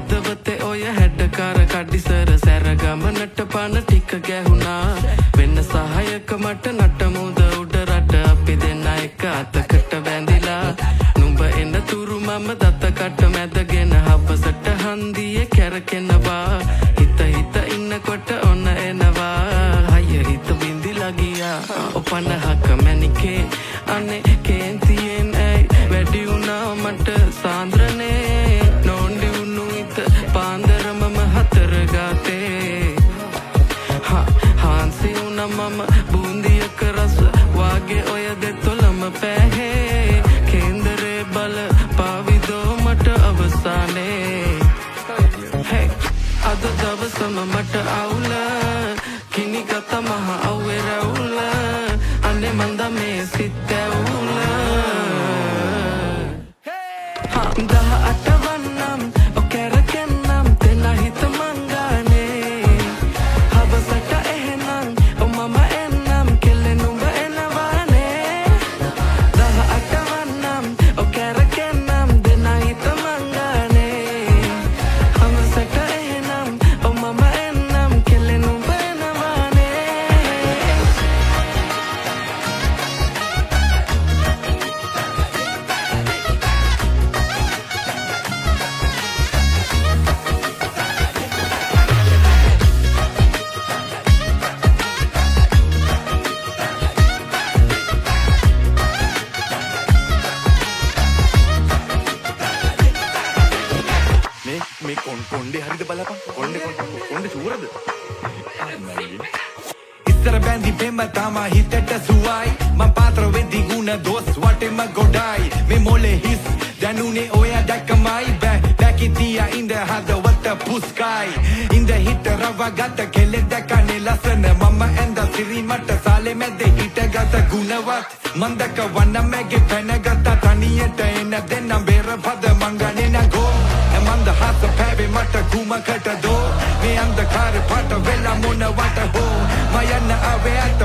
හදවතේ ඔය හැඩකාර කඩිසර සැරගමනට පන ටික ගැහුණා වෙන්න සහයක මට නටමුද උඩ රට අපි දෙන්න එක අතකට බැඳිලා නුඹ එන තුරු මම දතකට මැදගෙන හවසට හන්දියේ කැරකෙනවා හිත හිත ඉන්නකොට ඔන්න එනවා හය හිත බින්දිලා ගියා ඔපනහක මැනිකේ අනේ කේන්තියෙන් ඇයි වැඩි වුණා මට සාන්ද්‍රනේ නෝන්ඩි වුණු හිත පාන්දර මම හතර ගාතේ හාන්සි වුණා මම බූන්දියක රස වාගේ ඔය දෙතොලම පැහේ කේන්දරේ බල පාවිදෝ මට අවසානේ අද දවසම මට අවුල කිනිගත මහ අව්වේ රැවුල අනේ මන්ද මේ සිත් ඇවුල 18 වන්නම් ඔකැරකෙන්නම් දෙන හිත මංගානේ හවසට එහෙනම් මම එන්නම් කෙල්ලේ නුඹ එනවානේ 18 වන්නම් ඔකැරකෙන්නම් දෙන හිත මංගානේ හවසට එහෙනම් මම එන්නම් කෙල්ලේ නුඹ එනවානේ මේ කොණ්ඩේ හරිද බලපන් කොණ්ඩේ සුවරද ඉස්සර බැඳි බෙම්ම තමා හිතට සුවයි මං පාත්‍ර වෙද්දි ගුණ දොස් වටෙම ගොඩයි මේ මොලේ හිස් දැනුනේ ඔය දැක්කමයි බැකිතියා ඉඳ හදවත පුස්කයි ඉඳ හිට රවගත කෙලෙ දැකනේ ලස්සන මම ඇඳ සිරි මට සාලේ මැද හිටගත ගුණවත් මන්දක වන්න මැගේ පැනගත තනියට එන දෙන්නම් බේර පද මංගනේ නගෝ මන්ද හත පැවේ මට කුමකට දෝ මේ අන්ධකාර පාට වෙලා මොන වට හෝ මයන්න අවේ ඇත